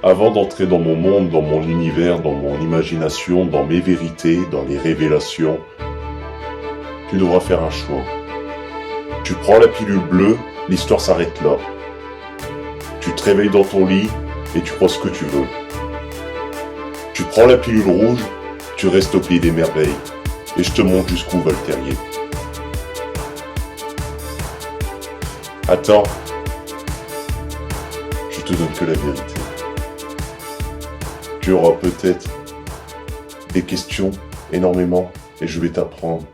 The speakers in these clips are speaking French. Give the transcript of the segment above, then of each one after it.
Avant d'entrer dans mon monde, dans mon univers, dans mon imagination, dans mes vérités, dans les révélations, tu devras faire un choix. Tu prends la pilule bleue, l'histoire s'arrête là. Tu te réveilles dans ton lit et tu crois ce que tu veux. Tu prends la pilule rouge, tu restes au pays des merveilles. Et je te montre jusqu'où va le terrier. Attends, je te donne que la vérité. Tu auras peut-être des questions, énormément, et je vais t'apprendre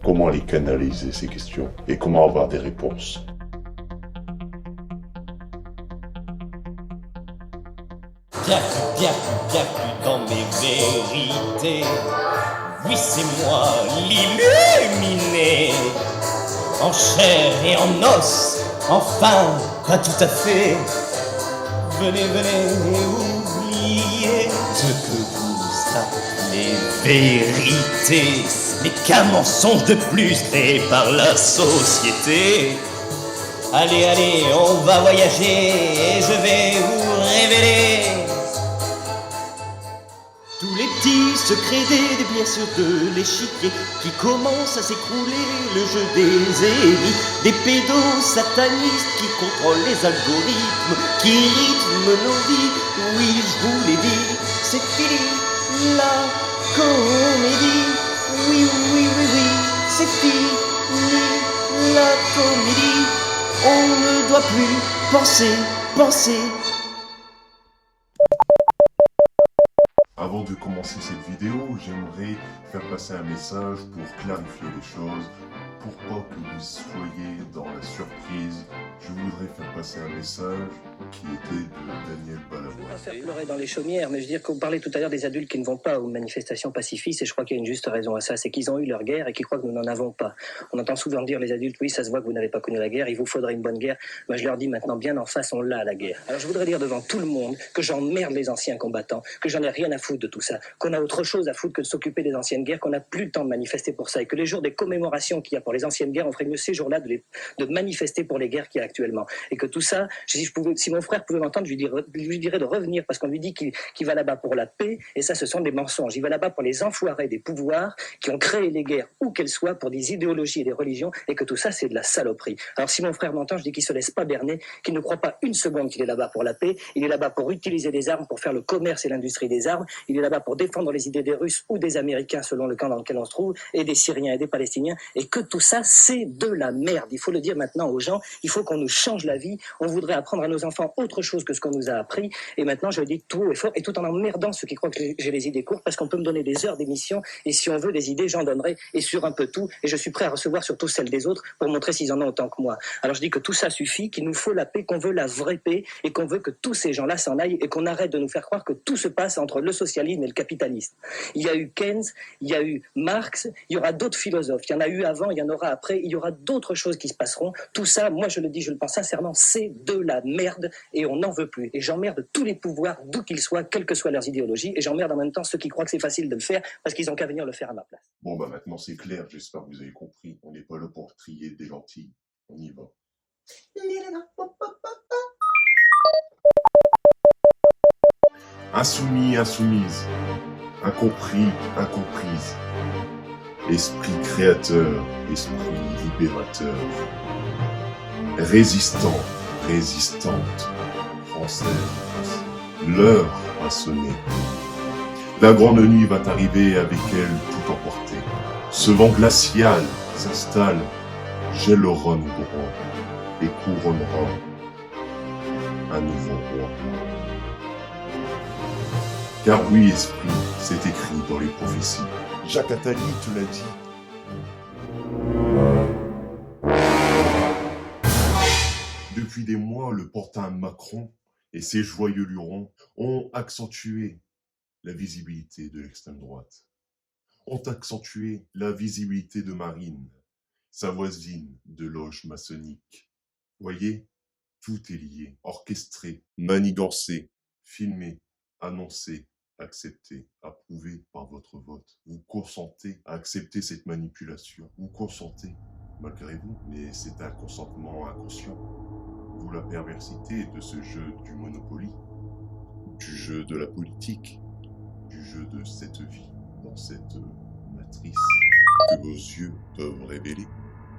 comment les canaliser, ces questions, et comment avoir des réponses. Bienvenue dans mes vérités. Oui, c'est moi, l'illuminé, en chair et en os, enfin, pas tout à fait. Venez, oubliez ce que vous appelez vérité, mais qu'un mensonge de plus créé par la société. Allez, on va voyager et je vais vous révéler tous les petits secrets des blessures de l'échiquier qui commencent à s'écrouler, le jeu des élites, des pédos satanistes qui contrôlent les algorithmes, qui rythment nos vies. Oui, je vous l'ai dit, c'est fini la comédie. Oui, c'est fini la comédie. On ne doit plus penser. Avant de commencer cette vidéo, j'aimerais faire passer un message pour clarifier les choses, pour pas que vous soyez dans la surprise. Je voudrais faire passer un message qui était de Daniel Balavoine. Je ne veux pas faire pleurer dans les chaumières, mais je veux dire qu'on parlait tout à l'heure des adultes qui ne vont pas aux manifestations pacifistes, et je crois qu'il y a une juste raison à ça, c'est qu'ils ont eu leur guerre et qu'ils croient que nous n'en avons pas. On entend souvent dire les adultes, oui, ça se voit que vous n'avez pas connu la guerre, il vous faudrait une bonne guerre. Moi, je leur dis maintenant, bien en face, on l'a, la guerre. Alors je voudrais dire devant tout le monde que j'emmerde les anciens combattants, que j'en ai rien à foutre de tout ça, qu'on a autre chose à foutre que de s'occuper des anciennes guerres, qu'on n'a plus le temps de manifester pour ça, et que les jours des commémorations qu'il y a pour les anciennes guerres, on ferait mieux ces jours-là de manifester pour les guerres qu'il y a actuellement. Et que tout ça, si mon frère pouvait m'entendre, je lui dirais de revenir, parce qu'on lui dit qu'il va là-bas pour la paix, et ça, ce sont des mensonges. Il va là-bas pour les enfoirés des pouvoirs qui ont créé les guerres, où qu'elles soient, pour des idéologies et des religions, et que tout ça, c'est de la saloperie. Alors si mon frère m'entend, je dis qu'il se laisse pas berner, qu'il ne croit pas une seconde qu'il est là-bas pour la paix. Il est là-bas pour utiliser des armes, pour faire le commerce et l'industrie des armes. Il est là-bas pour défendre les idées des Russes ou des Américains, selon le camp dans lequel on se trouve, et des Syriens et des Palestiniens, et que tout ça, c'est de la merde. Il faut le dire maintenant aux gens, il faut qu'on nous change la vie. On voudrait apprendre à nos enfants autre chose que ce qu'on nous a appris, et maintenant je le dis tout haut et fort, et tout en emmerdant ceux qui croient que j'ai les idées courtes, parce qu'on peut me donner des heures d'émission, et si on veut des idées, j'en donnerai, et sur un peu tout, et je suis prêt à recevoir surtout celles des autres pour montrer s'ils en ont autant que moi. Alors je dis que tout ça suffit, qu'il nous faut la paix, qu'on veut la vraie paix, et qu'on veut que tous ces gens-là s'en aillent, et qu'on arrête de nous faire croire que tout se passe entre le socialisme et le capitalisme. Il y a eu Keynes, il y a eu Marx, il y aura d'autres philosophes, il y en a eu avant, il y en aura après, il y aura d'autres choses qui se passeront. Tout ça, moi je le dis, je le pense sincèrement, c'est de la merde, et on n'en veut plus. Et j'emmerde tous les pouvoirs, d'où qu'ils soient, quelles que soient leurs idéologies, et j'emmerde en même temps ceux qui croient que c'est facile de le faire, parce qu'ils ont qu'à venir le faire à ma place. Bon bah maintenant c'est clair, j'espère que vous avez compris. On n'est pas là pour trier des gentils. On y va. Insoumis, insoumise. Incompris, incomprise. Esprit créateur, esprit libérateur. Résistant, résistante. Française. L'heure a sonné. La grande nuit va arriver, avec elle tout emporter. Ce vent glacial s'installe, gèlera nos droits et couronnera un nouveau roi. Car oui, esprit, c'est écrit dans les prophéties. Jacques Attali te l'a dit. Depuis des mois, le portin Macron et ses joyeux lurons ont accentué la visibilité de l'extrême droite, ont accentué la visibilité de Marine, sa voisine de loge maçonnique. Voyez, tout est lié, orchestré, manigancé, filmé, annoncé, accepté, approuvé par votre vote. Vous consentez à accepter cette manipulation. Vous consentez, malgré vous, mais c'est un consentement inconscient. D'où la perversité de ce jeu du Monopoly. du jeu de la politique, du jeu de cette vie, dans cette matrice que vos yeux peuvent révéler,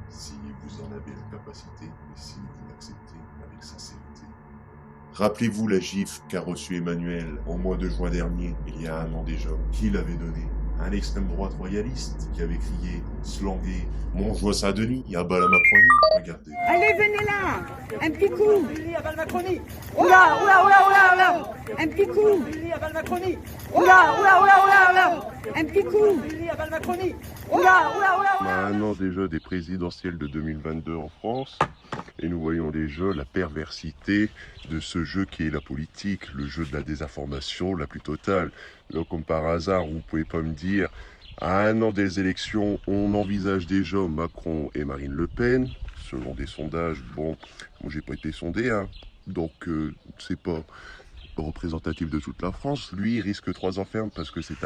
si vous en avez la capacité et si vous l'acceptez avec sincérité. Rappelez-vous la gifle qu'a reçue Emmanuel au mois de juin dernier, il y a 1 an déjà. Qui l'avait donné? Un extrême droite royaliste qui avait crié, slangé « Montjoie Saint-Denis, à bas la Macronie ». Regardez. Allez, venez là. Un petit coup. Oula, oula, oula, oula, oula. Un petit coup. Oula, oula, oula, oula, oula. Un petit coup. Oula, oula, oula, oula. 1 an déjà des présidentielles de 2022 en France. Et nous voyons déjà la perversité de ce jeu qui est la politique, le jeu de la désinformation la plus totale. Là, comme par hasard, vous ne pouvez pas me dire, à 1 an des élections, on envisage déjà Macron et Marine Le Pen. Selon des sondages, bon, moi j'ai pas été sondé, hein, donc c'est pas représentatif de toute la France. Lui, il risque 3 ans ferme parce que c'est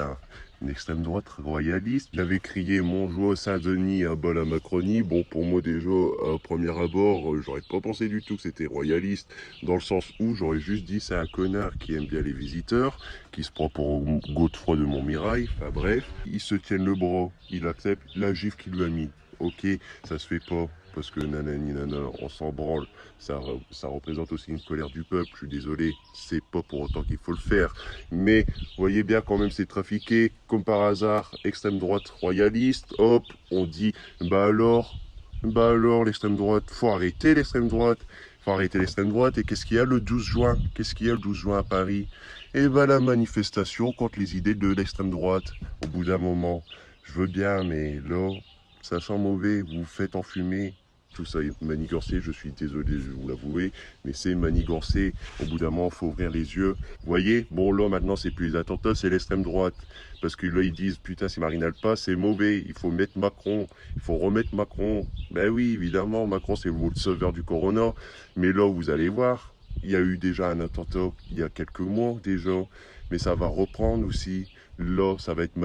une extrême droite royaliste. Il avait crié Montjoie Saint-Denis à bas la Macronie. Bon, pour moi déjà, à premier abord, j'aurais pas pensé du tout que c'était royaliste, dans le sens où j'aurais juste dit c'est un connard qui aime bien les visiteurs, qui se prend pour Godefroy de Montmirail, enfin bref. Ils se tiennent le bras, il accepte la gifle qu'il lui a mis. Ok, ça se fait pas. Parce que nanani nana, on s'en branle, ça représente aussi une colère du peuple, je suis désolé, c'est pas pour autant qu'il faut le faire. Mais voyez bien quand même c'est trafiqué, comme par hasard, extrême droite royaliste, hop, on dit, bah alors l'extrême droite, faut arrêter l'extrême droite, et qu'est-ce qu'il y a le 12 juin? Qu'est-ce qu'il y a le 12 juin à Paris? Et bah la manifestation contre les idées de l'extrême droite, au bout d'un moment, je veux bien, mais là, ça sent mauvais, vous vous faites enfumer. Tout ça est manigancé, je suis désolé de vous l'avouer, mais c'est manigancé. Au bout d'un moment, il faut ouvrir les yeux. Vous voyez, bon là maintenant c'est plus les attentats, c'est l'extrême droite. Parce que là ils disent, putain si Marine le passe, c'est mauvais, il faut mettre Macron, il faut remettre Macron. Ben oui, évidemment, Macron c'est le sauveur du corona. Mais là vous allez voir, il y a eu déjà un attentat il y a quelques mois déjà, mais ça va reprendre aussi. Là, ça va être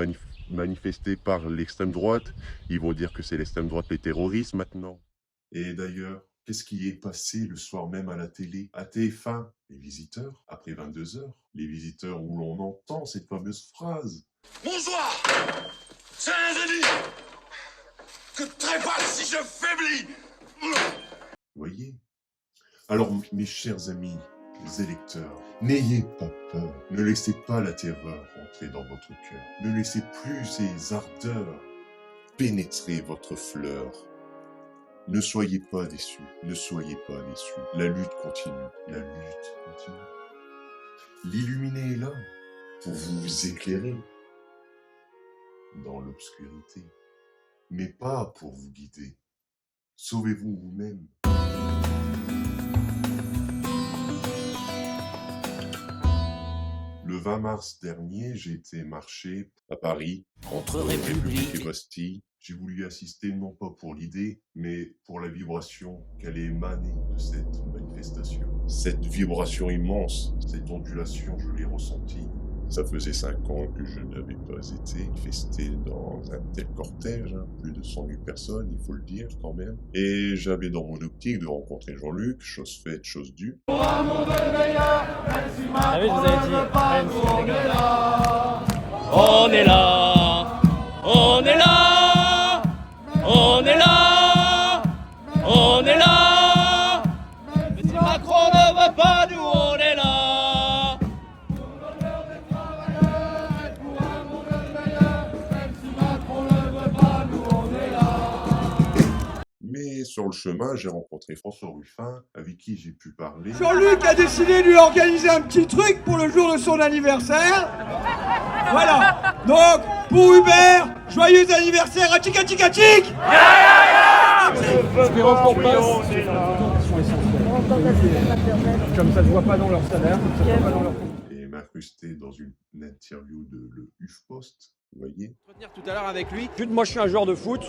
manifesté par l'extrême droite. Ils vont dire que c'est l'extrême droite les terroristes maintenant. Et d'ailleurs, qu'est-ce qui est passé le soir même à la télé, à TF1? Les visiteurs, après 22h, les visiteurs où l'on entend cette fameuse phrase. Bonsoir, Saint-Denis, que trépasse si je faiblis. Vous voyez? Alors, mes chers amis, les électeurs, n'ayez pas peur. Ne laissez pas la terreur entrer dans votre cœur. Ne laissez plus ces ardeurs pénétrer votre fleur. Ne soyez pas déçus, ne soyez pas déçus. La lutte continue, la lutte continue. L'illuminé est là pour vous éclairer dans l'obscurité, mais pas pour vous guider. Sauvez-vous vous-même. Le 20 mars dernier, j'ai été marcher à Paris Contre République. et Bastille. J'ai voulu assister non pas pour l'idée, mais pour la vibration qu'elle est émanée de cette manifestation. Cette vibration immense, cette ondulation, je l'ai ressentie. Ça faisait 5 ans que je n'avais pas été manifesté dans un tel cortège, hein, plus de 100 000 personnes, il faut le dire quand même. Et j'avais dans mon optique de rencontrer Jean-Luc, chose faite, chose due. Ah oui, je vous avais dit. On est là, on est là, on est là, on est là. Mais si Macron ne va pas, nous on est là. Mais sur le chemin, j'ai rencontré François Ruffin, avec qui j'ai pu parler. Jean-Luc a décidé de lui organiser un petit truc pour le jour de son anniversaire. Voilà. Donc, pour Hubert, joyeux anniversaire à Tchika Tchika Tchik. Espérons qu'on passe. Comme ça se voit pas dans leur salaire. Et m'incruster dans une interview de le HuffPost, vous voyez. Tout à l'heure avec lui. Moi, je suis un joueur de foot.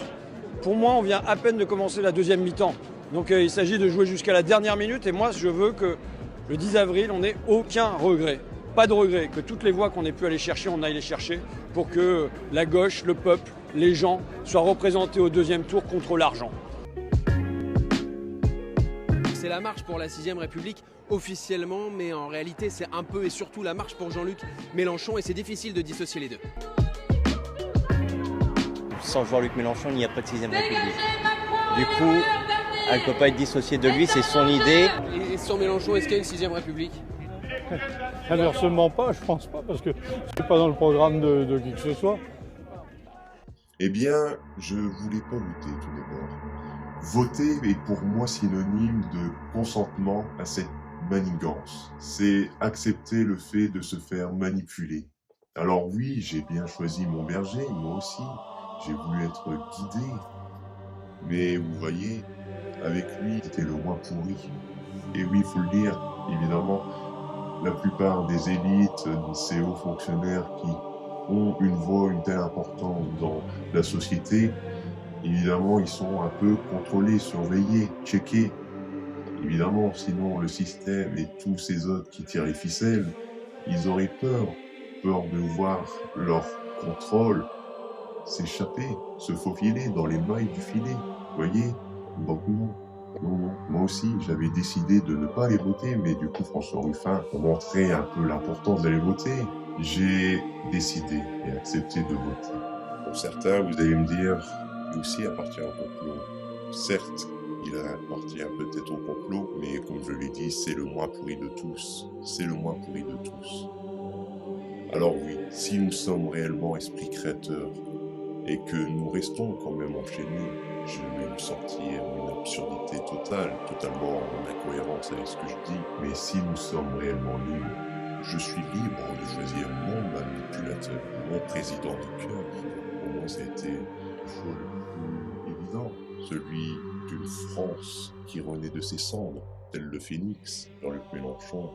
Pour moi, on vient à peine de commencer la deuxième mi-temps. Donc, il s'agit de jouer jusqu'à la dernière minute. Et moi, je veux que le 10 avril, on n'ait aucun regret. Pas de regret. Que toutes les voix qu'on ait pu aller chercher, on aille les chercher pour que la gauche, le peuple, les gens soient représentés au deuxième tour contre l'argent. C'est la marche pour la 6ème République. officiellement, mais en réalité c'est un peu et surtout la marche pour Jean-Luc Mélenchon et c'est difficile de dissocier les deux. Sans Jean-Luc Mélenchon, il n'y a pas de 6ème République. Du coup, elle ne peut pas être dissociée de lui, c'est son idée. Et sans Mélenchon, est-ce qu'il y a une 6ème République? Inversement pas, je pense pas, parce que c'est pas dans le programme de qui que ce soit. Eh bien, je voulais pas voter tout d'abord. Voter est pour moi synonyme de consentement à cette manigance. C'est accepter le fait de se faire manipuler. Alors oui, j'ai bien choisi mon berger, moi aussi. J'ai voulu être guidé. Mais vous voyez, avec lui, c'était le moins pourri. Et oui, il faut le dire, évidemment, la plupart des élites, ces hauts fonctionnaires qui ont une voix, une telle importance dans la société, évidemment, ils sont un peu contrôlés, surveillés, checkés. Évidemment, sinon le système et tous ces autres qui tirent les ficelles, ils auraient peur de voir leur contrôle s'échapper, se faufiler dans les mailles du filet. Vous voyez? Donc non. Moi aussi, j'avais décidé de ne pas aller voter, mais du coup, François Ruffin a montré un peu l'importance d'aller voter. J'ai décidé et accepté de voter. Pour certains, vous allez me dire, lui aussi appartient au complot. Certes, il appartient peut-être au complot, mais comme je l'ai dit, c'est le moins pourri de tous. C'est le moins pourri de tous. Alors oui, si nous sommes réellement esprit créateur, et que nous restons quand même enchaînés, je vais me sortir une absurdité totale, totalement en incohérence avec ce que je dis, mais si nous sommes réellement libres, je suis libre de choisir mon manipulateur, mon président de cœur. Pour moi, ça a été le choix le plus évident, celui d'une France qui renaît de ses cendres, tel le phénix. Jean-Luc Mélenchon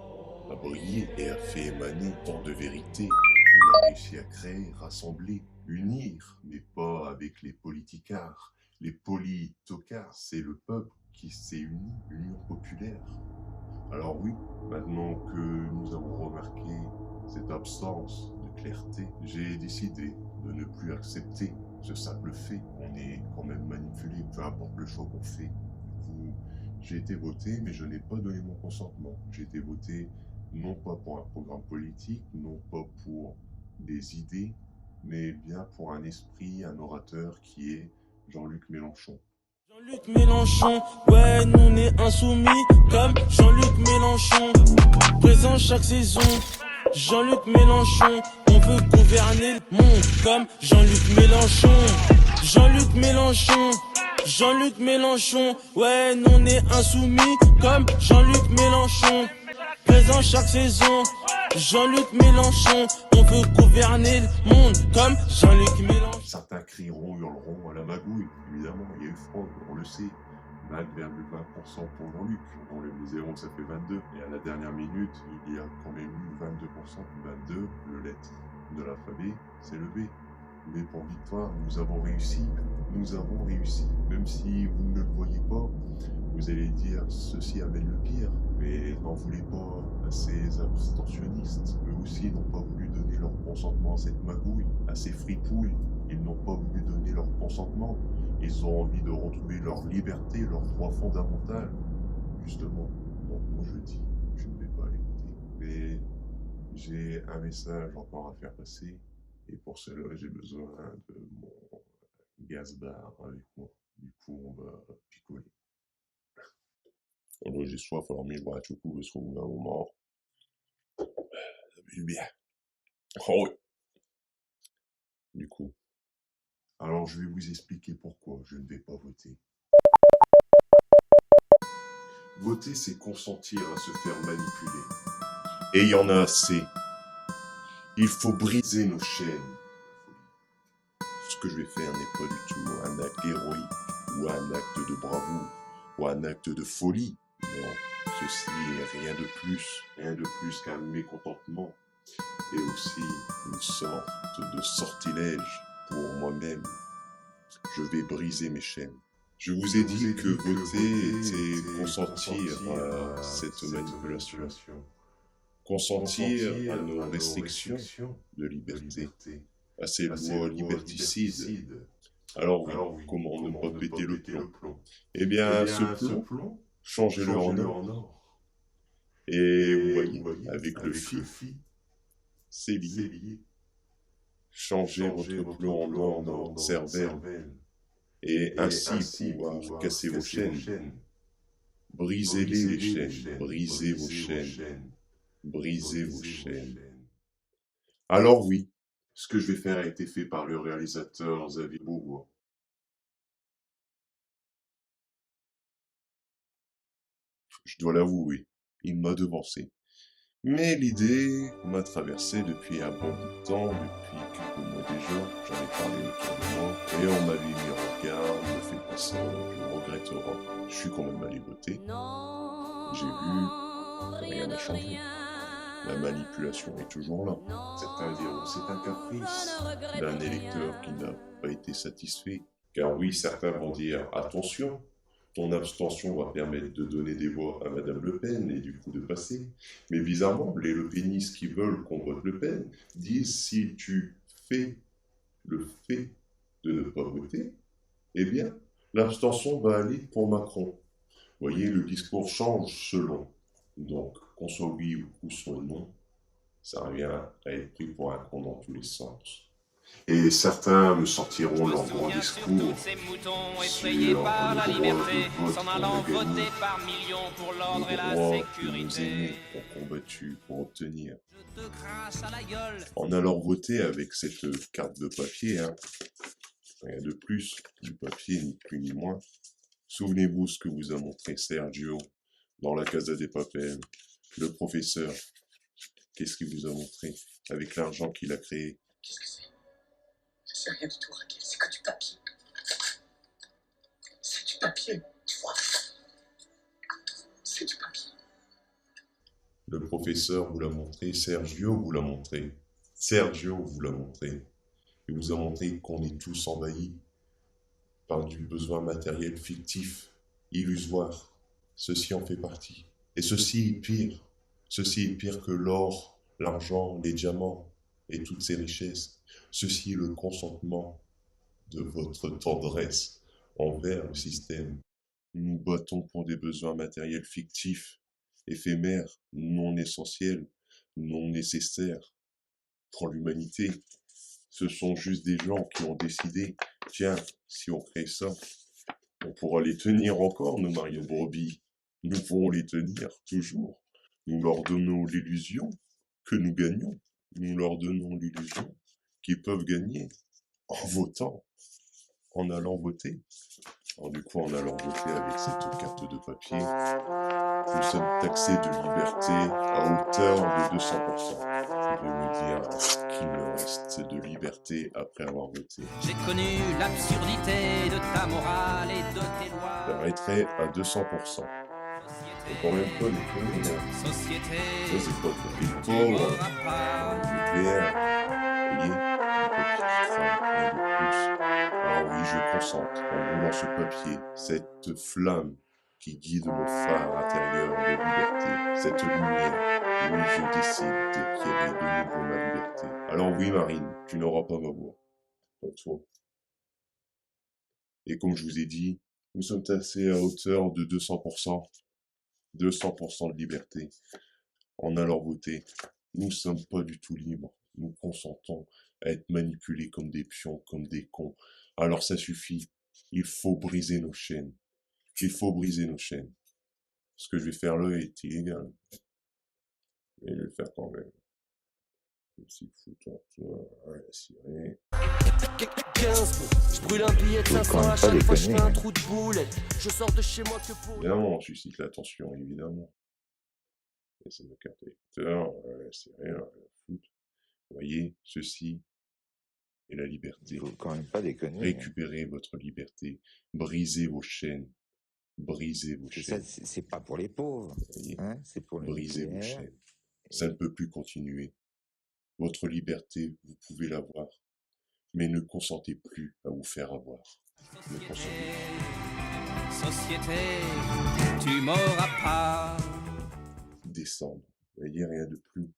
a brillé et a fait émaner tant de vérité. Il a réussi à créer, rassembler, unir, mais pas avec les politicards, les politocards. C'est le peuple qui s'est uni, l'union populaire. Alors oui, maintenant que nous avons remarqué cette absence de clarté, j'ai décidé de ne plus accepter ce simple fait qu'on est quand même manipulé, peu importe le choix qu'on fait. Du coup, j'ai été voté, mais je n'ai pas donné mon consentement. J'ai été voté non pas pour un programme politique, non pas pour des idées, mais bien pour un esprit, un orateur qui est Jean-Luc Mélenchon. Jean-Luc Mélenchon, ouais, nous on est insoumis comme Jean-Luc Mélenchon. Présent chaque saison, Jean-Luc Mélenchon. On veut gouverner le monde comme Jean-Luc Mélenchon. Jean-Luc Mélenchon, Jean-Luc Mélenchon. Ouais, nous on est insoumis comme Jean-Luc Mélenchon. Présent chaque saison, Jean-Luc Mélenchon. On veut gouverner le monde comme Jean-Luc Mélenchon. Certains crieront, hurleront à la magouille. Évidemment, il y a eu fraude, on le sait. 20,20% pour Jean-Luc. On les zéros, ça fait 22. Et à la dernière minute, il y a quand même eu 22%. 22, le lettre de l'alphabet, c'est le B. B pour victoire, nous avons réussi. Nous avons réussi. Même si vous ne le voyez pas, vous allez dire ceci amène le pire. Mais n'en voulez pas à ces abstentionnistes. Eux aussi n'ont pas voulu donner leur consentement à cette magouille, à ces fripouilles. Ils n'ont pas voulu donner leur consentement. Ils ont envie de retrouver leur liberté, leurs droits fondamentaux. Justement, donc moi je dis, je ne vais pas aller voter. Mais j'ai un message encore à faire passer. Et pour cela, j'ai besoin de mon gaz bar avec moi. Du coup, on va picoler. Alors j'ai soif, alors mais je bois un choucou parce qu'au bout d'un moment, ça fait du bien. Oh oui. Du coup, alors je vais vous expliquer pourquoi je ne vais pas voter. Voter, c'est consentir à se faire manipuler. Et il y en a assez. Il faut briser nos chaînes. Ce que je vais faire n'est pas du tout un acte héroïque, ou un acte de bravoure, ou un acte de folie. Non, ceci n'est rien de plus qu'un mécontentement, et aussi une sorte de sortilège pour moi-même. Je vais briser mes chaînes. Je vous ai dit que voter était consentir à cette manipulation, consentir à nos restrictions de liberté, à ces lois liberticides. Alors oui, comment ne pas péter le plomb? Eh bien, ce plomb, changez-le en or. Et vous voyez, avec le fi, c'est lié. Changez votre bleu en or dans votre cervelle. Et ainsi pouvoir casser vos chaînes. Brisez-les les chaînes, brisez vos chaînes, brisez vos chaînes. Alors oui, ce que je vais faire a été fait par le réalisateur Xavier Beauvoir. Je dois l'avouer, il m'a devancé. Mais l'idée m'a traversé depuis un bon bout de temps, depuis quelques mois déjà, j'en ai parlé autour de moi, et on m'avait mis en garde, ne fais pas ça, tu le regretteras. Je suis quand même allé voter. J'ai vu que rien n'a changé. La manipulation est toujours là. Certains diront que c'est un caprice d'un électeur qui n'a pas été satisfait. Car oui, certains vont dire, attention, ton abstention va permettre de donner des voix à Madame Le Pen et du coup de passer. Mais bizarrement, les Le Penistes qui veulent qu'on vote Le Pen disent si tu fais le fait de ne pas voter, eh bien, l'abstention va aller pour Macron. Vous voyez, le discours change selon. Donc, qu'on soit oui ou soit non, ça revient à être pris pour un con dans tous les sens. Et certains me sortiront leur grand discours sur le droit de vote qu'on a gagné, le droit que nous aimons ont combattu pour obtenir. En allant voter avec cette carte de papier, rien de plus, du papier ni plus ni moins, souvenez-vous ce que vous a montré Sergio dans la Casa de Papel, le professeur. Qu'est-ce qu'il vous a montré avec l'argent qu'il a créé? Qu'est-ce que c'est? C'est rien du tout, Raquel, c'est que du papier. C'est du papier, tu vois. C'est du papier. Le professeur vous l'a montré, Sergio vous l'a montré. Sergio vous l'a montré. Il vous a montré qu'on est tous envahis par du besoin matériel fictif, illusoire. Ceci en fait partie. Et ceci est pire. Ceci est pire que l'or, l'argent, les diamants et toutes ces richesses. Ceci est le consentement de votre tendresse envers le système. Nous nous battons pour des besoins matériels fictifs, éphémères, non essentiels, non nécessaires pour l'humanité. Ce sont juste des gens qui ont décidé, tiens, si on crée ça, on pourra les tenir encore, nos Mario Brebis. Nous pourrons les tenir toujours. Nous leur donnons l'illusion que nous gagnons. Nous leur donnons l'illusion qu'ils peuvent gagner en votant, en allant voter. Alors du coup, en allant voter avec cette carte de papier, nous sommes taxés de liberté à hauteur de 200%. Vous pouvez me dire qu'il me reste de liberté après avoir voté. J'ai connu l'absurdité de ta morale et de tes lois. J'arrêterai à 200%. Faut quand même pas les conneries. Ça, c'est pas pour les pauvres, le nucléaire. Vous voyez, le papier qui crame, rien de plus. Alors oui, je consente en roulant ce papier, cette flamme qui guide mon phare intérieur de liberté, cette lumière. Oui, je décide qu'il y avait de nouveau ma liberté. Alors oui, Marine, tu n'auras pas ma voix. Pas toi. Et comme je vous ai dit, nous sommes taxés à hauteur de 200%. 200% de liberté. En allant voter, nous ne sommes pas du tout libres. Nous consentons à être manipulés comme des pions, comme des cons. Alors ça suffit. Il faut briser nos chaînes. Il faut briser nos chaînes. Ce que je vais faire là est illégal. Mais je vais le faire quand même. Petit foutant, ouais, ciré. 15, je brûle un billet de 500 à chaque fois je fais un trou de boulette. Je sors de chez moi que pour... Évidemment, on suscite l'attention, évidemment. Et c'est ma carte électeur, c'est rien, la foutre. Vous voyez, ceci est la liberté. Faut quand même pas déconner. Récupérez votre liberté. Brisez vos chaînes. Brisez vos chaînes. C'est pas pour les pauvres. Hein, c'est pour les Brisez vos chaînes. Ça ne peut plus continuer. Votre liberté, vous pouvez l'avoir. Mais ne consentez plus à vous faire avoir. Ne consentez plus. Société, tu m'auras pas. Descendre. Vous voyez, rien de plus.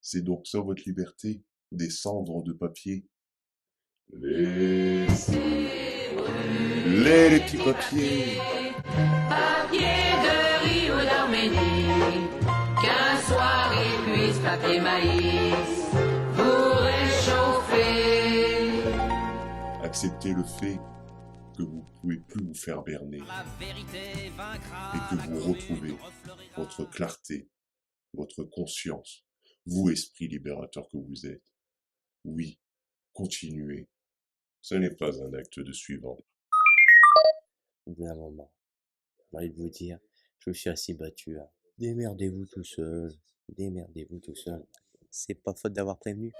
C'est donc ça votre liberté? Descendre de papier. Les petits papiers. Papier de Rio d'Arménie. papier maïs, vous réchauffer. Acceptez le fait que vous ne pouvez plus vous faire berner et que vous retrouvez votre clarté, votre conscience, vous, esprit libérateur que vous êtes. Oui, continuez. Ce n'est pas un acte de suivant. Au bout d'un moment, j'ai envie de vous dire, je me suis assez battu. Hein. Démerdez-vous tout seul. Démerdez-vous tout seul. C'est pas faute d'avoir prévenu.